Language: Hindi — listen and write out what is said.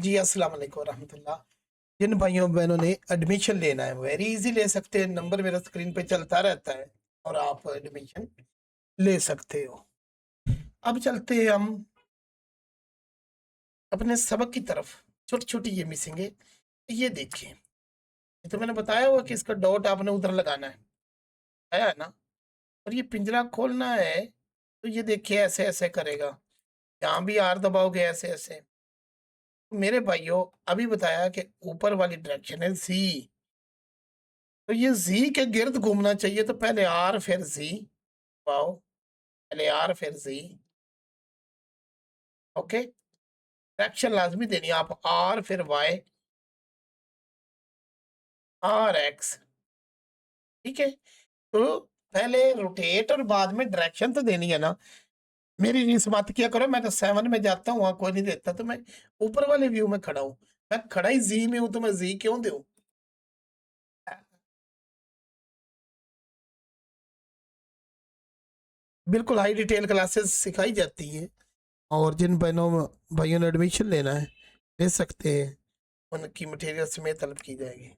जी, अस्सलाम वालेकुम रहमतुल्लाह। जिन भाइयों बहनों ने एडमिशन लेना है वेरी इजी ले सकते हैं, नंबर मेरा स्क्रीन पे चलता रहता है और आप एडमिशन ले सकते हो। अब चलते हैं हम अपने सबक की तरफ। छोटी छोटी ये मिसिंग है, ये देखिए। ये तो मैंने बताया हुआ कि इसका डॉट आपने उधर लगाना है ना। और ये पिंजरा खोलना है तो ये देखिए ऐसे ऐसे करेगा। यहाँ भी आर दबाओगे ऐसे ऐसे। मेरे भाइयों अभी बताया कि ऊपर वाली डायरेक्शन है सी, तो ये जी के गिर्द घूमना चाहिए। तो पहले आर फिर जी, वाओ, पहले आर फिर जी। ओके, डायरेक्शन लाजमी देनी है आप, आर फिर वाई, आर एक्स। ठीक है, तो पहले रोटेट और बाद में डायरेक्शन तो देनी है ना। मेरी रीस मत किया करो, मैं तो 7 में जाता हूँ, वहां कोई नहीं देता, तो मैं ऊपर वाले व्यू में खड़ा हूँ। मैं खड़ा ही जी में हूं तो मैं जी क्यों दूं। बिल्कुल हाई डिटेल क्लासेस सिखाई जाती है, और जिन बहनों भाइयों ने एडमिशन लेना है ले सकते हैं, उनकी मटेरियल समेत तलब की जाएगी।